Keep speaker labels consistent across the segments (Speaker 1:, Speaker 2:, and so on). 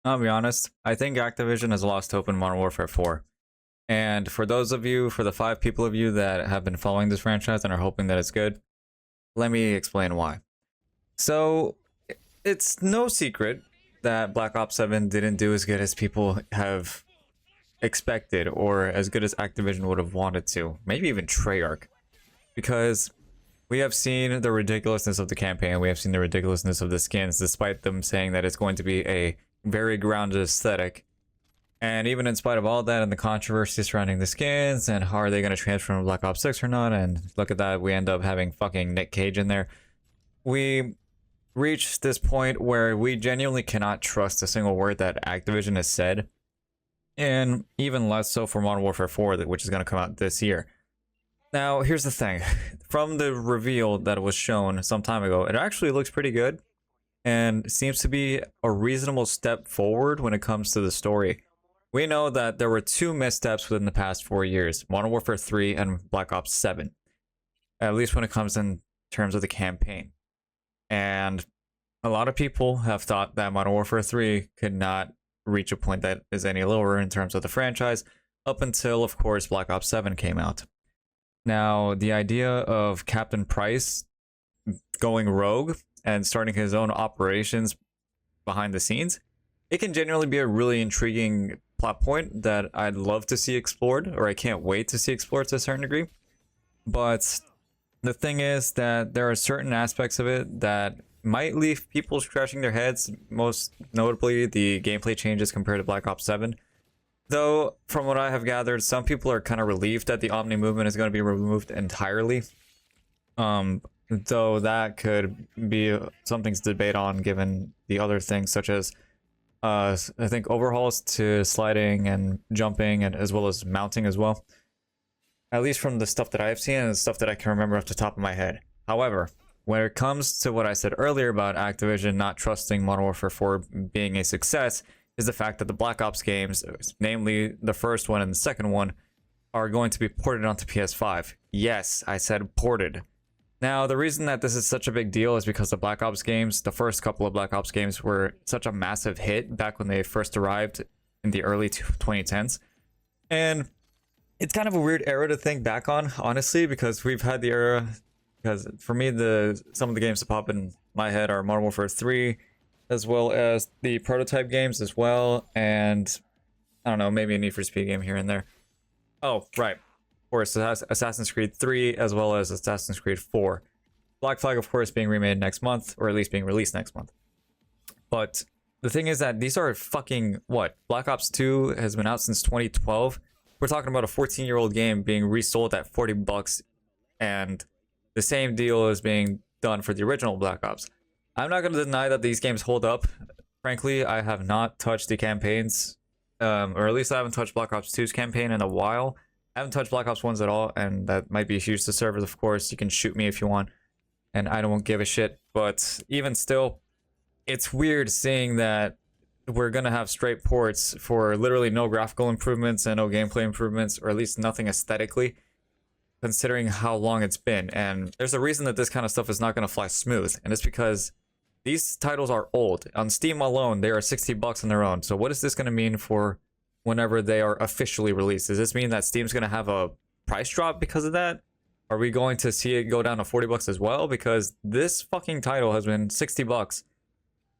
Speaker 1: I'll be honest, I think Activision has lost hope in Modern Warfare 4. And for those of you, for the 5 people of you that have been following this franchise and are hoping that it's good, let me explain why. So, it's no secret that Black Ops 7 didn't do as good as people have expected or as good as Activision would have wanted to. Maybe even Treyarch. Because we have seen the ridiculousness of the campaign, we have seen the ridiculousness of the skins, despite them saying that it's going to be a very grounded aesthetic. And even in spite of all that and the controversy surrounding the skins and how are they going to transfer from Black Ops 6 or not, and look at that, we end up having fucking Nick Cage in there. We reach this point where we genuinely cannot trust a single word that Activision has said, and even less so for Modern Warfare 4, which is going to come out this year. Now, here's the thing. From the reveal that was shown some time ago, it actually looks pretty good and seems to be a reasonable step forward when it comes to the story. We know that there were 2 missteps within the past 4 years, Modern Warfare 3 and Black Ops 7, at least when it comes in terms of the campaign. And a lot of people have thought that Modern Warfare 3 could not reach a point that is any lower in terms of the franchise, up until, of course, Black Ops 7 came out. Now, the idea of Captain Price going rogue and starting his own operations behind the scenes, it can genuinely be a really intriguing plot point that I'd love to see explored, or I can't wait to see explored to a certain degree. But the thing is that there are certain aspects of it that might leave people scratching their heads, most notably the gameplay changes compared to Black Ops 7. Though, from what I have gathered, some people are kind of relieved that the Omni movement is going to be removed entirely. Though that could be something to debate on given the other things such as I think overhauls to sliding and jumping, and as well as mounting as well. At least from the stuff that I've seen and the stuff that I can remember off the top of my head. However, when it comes to what I said earlier about Activision not trusting Modern Warfare 4 being a success, is the fact that the Black Ops games, namely the first one and the second one, are going to be ported onto PS5. Yes, I said ported. Now, the reason that this is such a big deal is because the Black Ops games, the first couple of Black Ops games, were such a massive hit back when they first arrived in the early 2010s. And it's kind of a weird era to think back on, honestly, because we've had the era, because for me, some of the games that pop in my head are Modern Warfare 3, as well as the prototype games as well, and I don't know, maybe a Need for Speed game here and there. Oh, right. Of course, Assassin's Creed 3, as well as Assassin's Creed 4. Black Flag, of course, being remade next month, or at least being released next month. But the thing is that these are fucking, what? Black Ops 2 has been out since 2012. We're talking about a 14-year-old game being resold at $40, and the same deal is being done for the original Black Ops. I'm not going to deny that these games hold up. Frankly, I have not touched the campaigns, or at least I haven't touched Black Ops 2's campaign in a while. I haven't touched Black Ops 1's at all, and that might be huge to servers, of course. You can shoot me if you want, and I don't give a shit. But even still, it's weird seeing that we're going to have straight ports for literally no graphical improvements and no gameplay improvements, or at least nothing aesthetically, considering how long it's been. And there's a reason that this kind of stuff is not going to fly smooth, and it's because these titles are old. On Steam alone, they are $60 on their own. So what is this going to mean for whenever they are officially released? Does this mean that Steam's going to have a price drop because of that? Are we going to see it go down to $40 as well? Because this fucking title has been $60,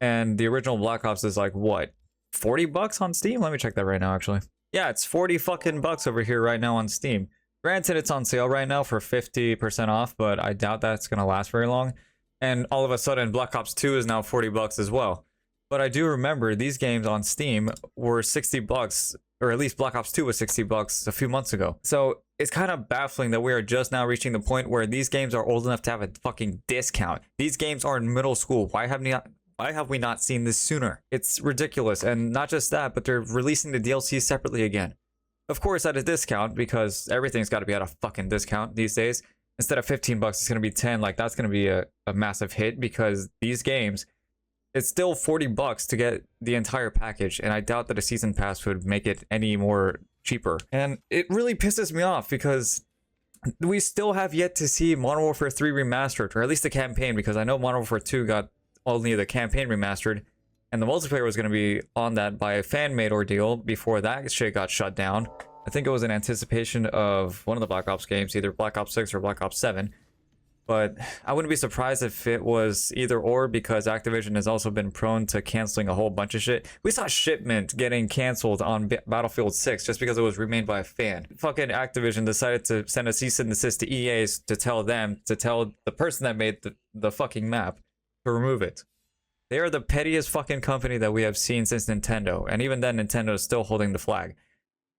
Speaker 1: and the original Black Ops is like, what, $40 on Steam? Let me check that right now, actually. Yeah, it's 40 fucking bucks over here right now on Steam. Granted, it's on sale right now for 50% off, but I doubt that's going to last very long. And all of a sudden, Black Ops 2 is now $40 as well. But I do remember these games on Steam were $60, or at least Black Ops 2 was $60 a few months ago. So it's kind of baffling that we are just now reaching the point where these games are old enough to have a fucking discount. These games are in middle school. Why have we not seen this sooner? It's ridiculous. And not just that, but they're releasing the DLC separately again. Of course, at a discount, because everything's got to be at a fucking discount these days. Instead of $15, it's going to be 10. Like, that's going to be a massive hit, because these games, it's still $40 to get the entire package, and I doubt that a season pass would make it any more cheaper. And it really pisses me off, because we still have yet to see Modern Warfare 3 remastered, or at least the campaign, because I know Modern Warfare 2 got only the campaign remastered, And the multiplayer was going to be on that by a fan-made ordeal before that shit got shut down. I think it was in anticipation of one of the Black Ops games, either Black Ops 6 or Black Ops 7. But I wouldn't be surprised if it was either or, because Activision has also been prone to canceling a whole bunch of shit. We saw Shipment getting canceled on Battlefield 6 just because it was remade by a fan. Fucking Activision decided to send a cease and desist to EA's to tell the person that made the fucking map to remove it. They are the pettiest fucking company that we have seen since Nintendo, and even then Nintendo is still holding the flag.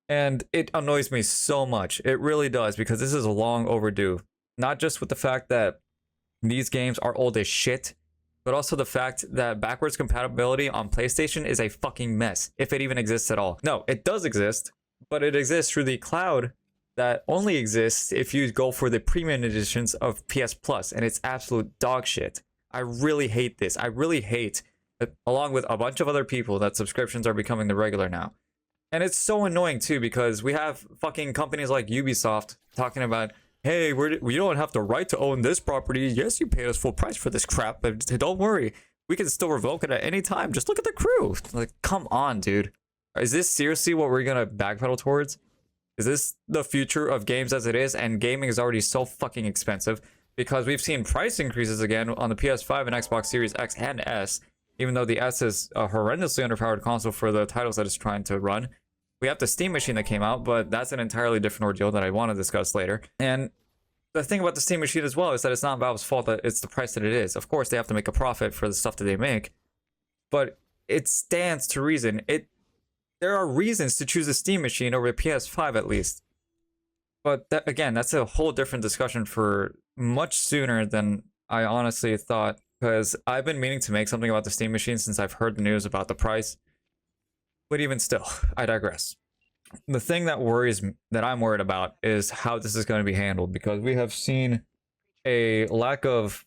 Speaker 1: And it annoys me so much. It really does, because this is long overdue. Not just with the fact that these games are old as shit, but also the fact that backwards compatibility on PlayStation is a fucking mess, if it even exists at all. No, it does exist, but it exists through the cloud that only exists if you go for the premium editions of PS Plus, and it's absolute dog shit. I really hate this. I really hate that, along with a bunch of other people, that subscriptions are becoming the regular now. And it's so annoying too, because we have fucking companies like Ubisoft talking about, hey, we don't have the right to own this property. Yes, you paid us full price for this crap, but don't worry, we can still revoke it at any time. Just look at the crew. Like, come on, dude. Is this seriously what we're gonna backpedal towards? Is this the future of games as it is? And gaming is already so fucking expensive, because we've seen price increases again on the PS5 and Xbox Series X and S, even though the S is a horrendously underpowered console for the titles that it's trying to run. We have the Steam Machine that came out, but that's an entirely different ordeal that I want to discuss later. And the thing about the Steam Machine as well is that it's not Valve's fault that it's the price that it is. Of course, they have to make a profit for the stuff that they make, but it stands to reason. There are reasons to choose a Steam Machine over a PS5 at least. But that, again, that's a whole different discussion for much sooner than I honestly thought, because I've been meaning to make something about the Steam Machine since I've heard the news about the price. But even still, I digress. The thing that I'm worried about is how this is going to be handled, because we have seen a lack of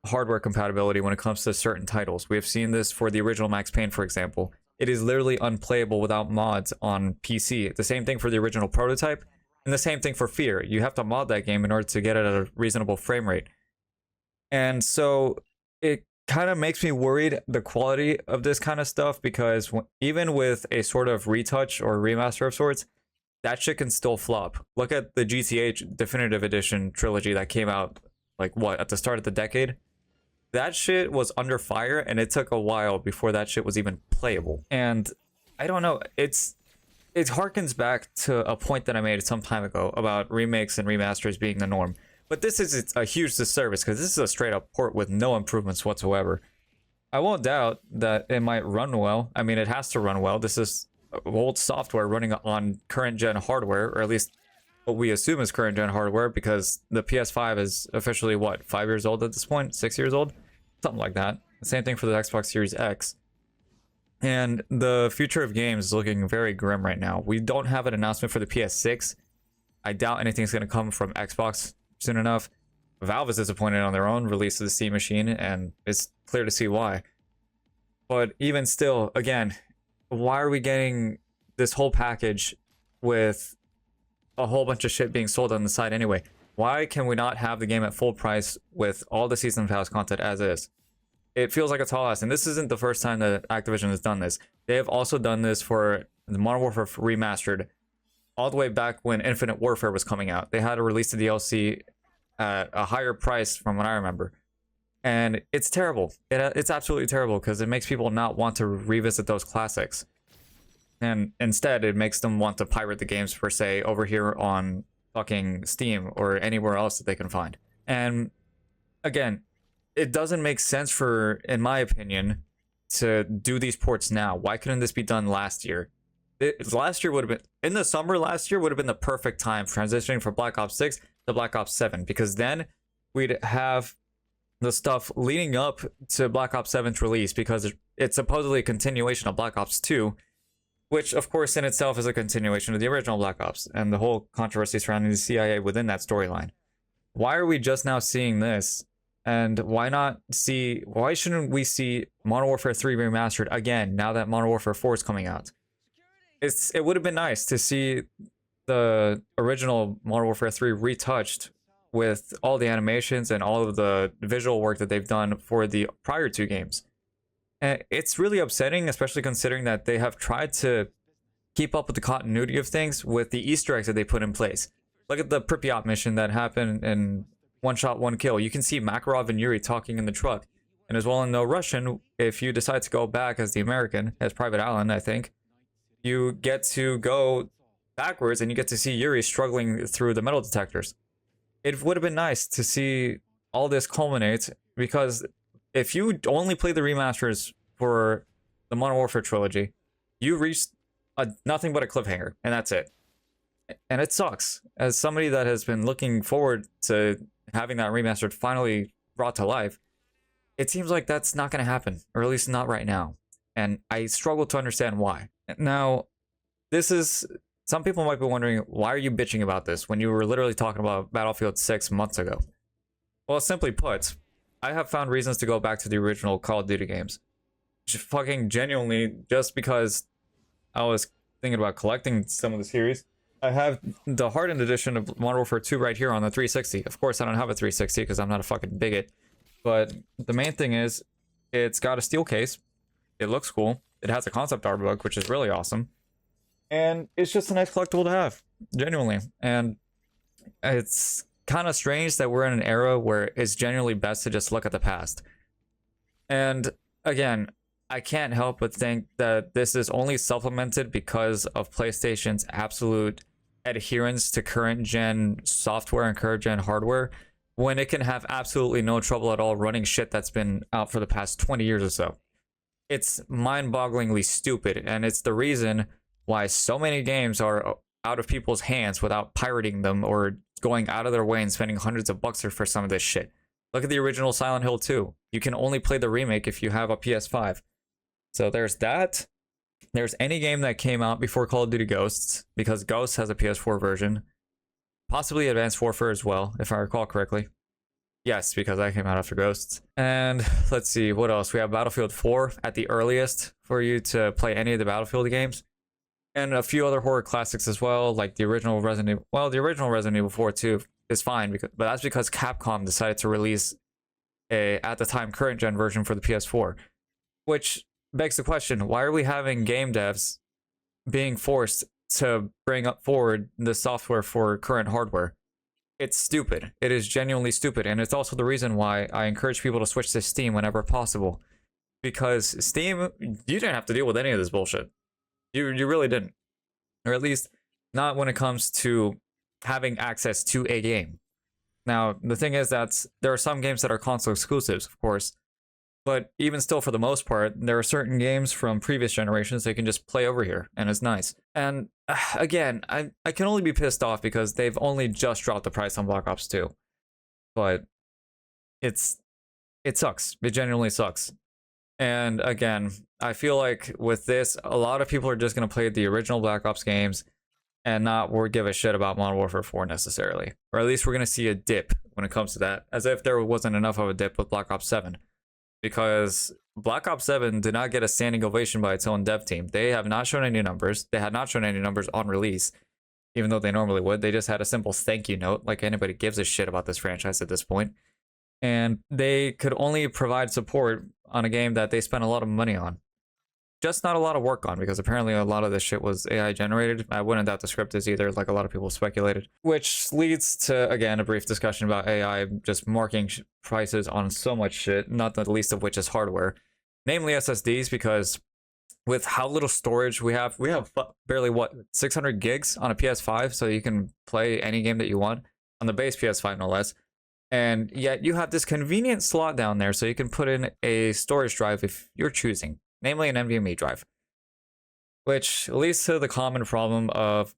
Speaker 1: hardware compatibility when it comes to certain titles. We have seen this for the original Max Payne, for example. It is literally unplayable without mods on PC. The same thing for the original Prototype, and the same thing for Fear. You have to mod that game in order to get it at a reasonable frame rate. And so it kind of makes me worried, the quality of this kind of stuff, because even with a sort of retouch or remaster of sorts, that shit can still flop. Look at the GTA Definitive Edition trilogy that came out, like, what, at the start of the decade? That shit was under fire, and it took a while before that shit was even playable. And I don't know, it harkens back to a point that I made some time ago about remakes and remasters being the norm. But this is a huge disservice, because this is a straight up port with no improvements whatsoever. I won't doubt that it might run well. I mean, it has to run well. This is old software running on current gen hardware, or at least what we assume is current gen hardware, because the PS5 is officially, what, 5 years old at this point? 6 years old? Something like that. The same thing for the Xbox Series X. And the future of games is looking very grim right now. We don't have an announcement for the PS6. I doubt anything's going to come from Xbox soon enough. Valve is disappointed on their own release of the Steam Machine, and it's clear to see why. But even still, again, why are we getting this whole package with a whole bunch of shit being sold on the side anyway? Why can we not have the game at full price with all the Season Pass content as is? It feels like a tall ask, and this isn't the first time that Activision has done this. They have also done this for the Modern Warfare Remastered, all the way back when Infinite Warfare was coming out. They had to release the DLC at a higher price from what I remember. And it's terrible. It's absolutely terrible, because it makes people not want to revisit those classics. And instead, it makes them want to pirate the games, per se, over here on fucking Steam or anywhere else that they can find. And again, it doesn't make sense for, in my opinion, to do these ports now. Why couldn't this be done last year? Last year would have been, in the summer last year would have been the perfect time transitioning from Black Ops 6 to Black Ops 7, because then we'd have the stuff leading up to Black Ops 7's release, because it's supposedly a continuation of Black Ops 2, which of course in itself is a continuation of the original Black Ops, and the whole controversy surrounding the CIA within that storyline. Why are we just now seeing this? And why shouldn't we see Modern Warfare 3 remastered again, now that Modern Warfare 4 is coming out? It would have been nice to see the original Modern Warfare 3 retouched with all the animations and all of the visual work that they've done for the prior two games. It's really upsetting, especially considering that they have tried to keep up with the continuity of things with the Easter eggs that they put in place. Look at the Pripyat mission that happened in One Shot, One Kill. You can see Makarov and Yuri talking in the truck. And as well in No Russian, if you decide to go back as the American, as Private Allen, I think, you get to go backwards and you get to see Yuri struggling through the metal detectors. It would have been nice to see all this culminate, because if you only play the remasters for the Modern Warfare trilogy, you reached nothing but a cliffhanger, and that's it. And it sucks. As somebody that has been looking forward to having that remastered finally brought to life, it seems like that's not going to happen, or at least not right now. And I struggle to understand why. Now, this is... Some people might be wondering, why are you bitching about this when you were literally talking about Battlefield 6 months ago? Well, simply put, I have found reasons to go back to the original Call of Duty games. Fucking genuinely, just because I was thinking about collecting some of the series. I have the hardened edition of Modern Warfare 2 right here on the 360. Of course, I don't have a 360 because I'm not a fucking bigot. But the main thing is, it's got a steel case. It looks cool. It has a concept art book, which is really awesome. And it's just a nice collectible to have, genuinely. And it's kind of strange that we're in an era where it's genuinely best to just look at the past. And again, I can't help but think that this is only supplemented because of PlayStation's absolute adherence to current gen software and current gen hardware, when it can have absolutely no trouble at all running shit that's been out for the past 20 years or so. It's mind-bogglingly stupid, and it's the reason why so many games are out of people's hands without pirating them or going out of their way and spending hundreds of bucks for some of this shit. Look at the original Silent Hill 2. You can only play the remake if you have a PS5. So there's that. There's any game that came out before Call of Duty Ghosts, because Ghosts has a PS4 version. Possibly Advanced Warfare as well, if I recall correctly. Yes, because that came out after Ghosts. And let's see, what else? We have Battlefield 4 at the earliest for you to play any of the Battlefield games. And a few other horror classics as well, like the original Resident Evil. Well, the original Resident Evil 4 too is fine, but that's because Capcom decided to release a, at the time, current gen version for the PS4. Which begs the question, why are we having game devs being forced to bring up forward the software for current hardware? It's stupid. It is genuinely stupid. And it's also the reason why I encourage people to switch to Steam whenever possible. Because Steam, you didn't have to deal with any of this bullshit. You really didn't. Or at least not when it comes to having access to a game. Now, the thing is that there are some games that are console exclusives, of course. But even still, for the most part, there are certain games from previous generations they can just play over here, and it's nice. And again, I can only be pissed off because they've only just dropped the price on Black Ops 2. But it sucks. It genuinely sucks. And again, I feel like with this, a lot of people are just going to play the original Black Ops games and not give a shit about Modern Warfare 4 necessarily. Or at least we're going to see a dip when it comes to that, as if there wasn't enough of a dip with Black Ops 7. Because Black Ops 7 did not get a standing ovation by its own dev team. They have not shown any numbers. They had not shown any numbers on release, even though they normally would. They just had a simple thank you note, like anybody gives a shit about this franchise at this point. And they could only provide support on a game that they spent a lot of money on. Just not a lot of work on, because apparently a lot of this shit was AI generated. I wouldn't doubt the script is either, like a lot of people speculated. Which leads to, again, a brief discussion about AI just marking prices on so much shit, not the least of which is hardware. Namely SSDs, because with how little storage we have barely, what, 600 gigs on a PS5, so you can play any game that you want, on the base PS5 no less. And yet you have this convenient slot down there so you can put in a storage drive if you're choosing, namely an NVMe drive. Which leads to the common problem of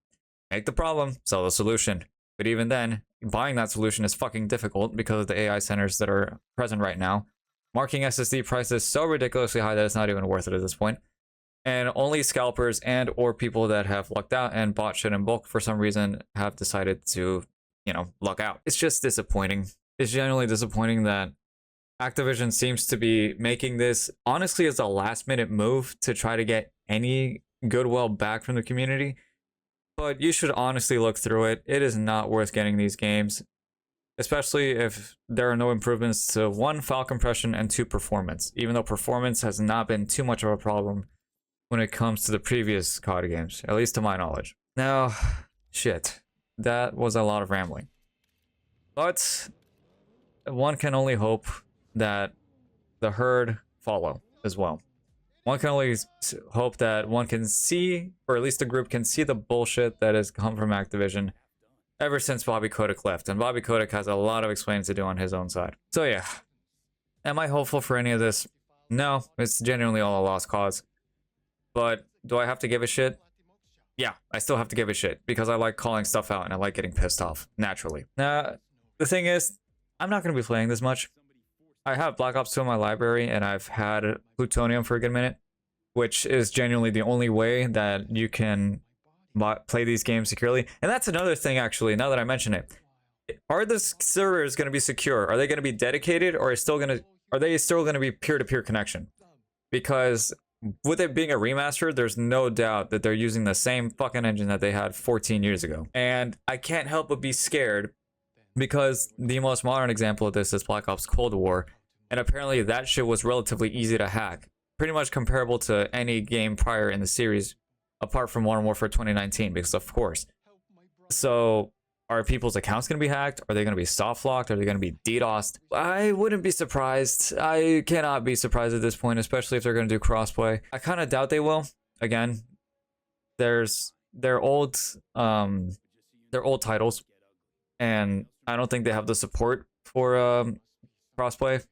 Speaker 1: make the problem, sell the solution. But even then, buying that solution is fucking difficult because of the AI centers that are present right now, marking SSD prices so ridiculously high that it's not even worth it at this point. And only scalpers and or people that have lucked out and bought shit in bulk for some reason have decided to, luck out. It's just disappointing. It's generally disappointing that Activision seems to be making this, honestly, as a last-minute move to try to get any goodwill back from the community. But you should honestly look through it. It is not worth getting these games. especially if there are no improvements to 1, file compression, and 2, performance, even though performance has not been too much of a problem when it comes to the previous COD games, at least to my knowledge. Now, shit, that was a lot of rambling. But one can only hope that the herd follow as well. One can only hope that one can see, or at least the group can see the bullshit that has come from Activision ever since Bobby Kotick left. And Bobby Kotick has a lot of explaining to do on his own side. So yeah, am I hopeful for any of this? No, it's genuinely all a lost cause. But do I have to give a shit? Yeah, I still have to give a shit because I like calling stuff out and I like getting pissed off, naturally. Now, the thing is, I'm not going to be playing this much. I have Black Ops 2 in my library and I've had Plutonium for a good minute, which is genuinely the only way that you can play these games securely. And that's another thing, actually, now that I mention it. Are the servers going to be secure? Are they going to be dedicated, or are they still going to be peer-to-peer connection? Because with it being a remaster, there's no doubt that they're using the same fucking engine that they had 14 years ago. And I can't help but be scared because the most modern example of this is Black Ops Cold War, and apparently that shit was relatively easy to hack, pretty much comparable to any game prior in the series, apart from Modern Warfare 2019, because of course. So, are people's accounts going to be hacked? Are they going to be soft locked? Are they going to be DDoSed? I wouldn't be surprised. I cannot be surprised at this point, especially if they're going to do crossplay. I kind of doubt they will. Again, they're old titles, and I don't think they have the support for crossplay,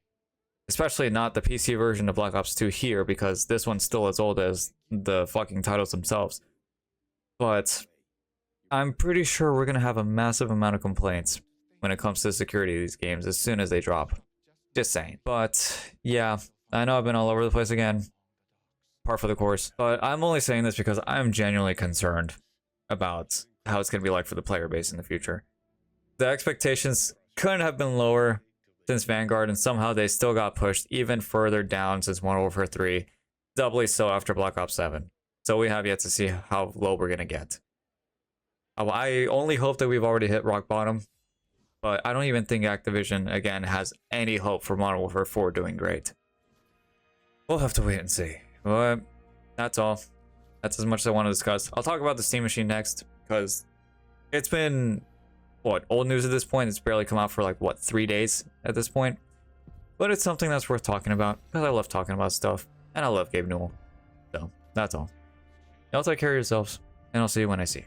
Speaker 1: especially not the PC version of Black Ops 2 here, because this one's still as old as the fucking titles themselves. But I'm pretty sure we're gonna have a massive amount of complaints when it comes to the security of these games as soon as they drop. Just saying. But yeah, I know I've been all over the place again, par for the course, but I'm only saying this because I'm genuinely concerned about how it's gonna be like for the player base in the future. The expectations couldn't have been lower since Vanguard, and somehow they still got pushed even further down since Modern Warfare 3, doubly so after Black Ops 7. So we have yet to see how low we're gonna get. I only hope that we've already hit rock bottom, but I don't even think Activision, again, has any hope for Modern Warfare 4 doing great. We'll have to wait and see. But that's all. That's as much as I want to discuss. I'll talk about the Steam Machine next, because it's been, what, old news at this point? It's barely come out for like, what, 3 days at this point? But it's something that's worth talking about, because I love talking about stuff, and I love Gabe Newell. So, that's all. Y'all take care of yourselves, and I'll see you when I see you.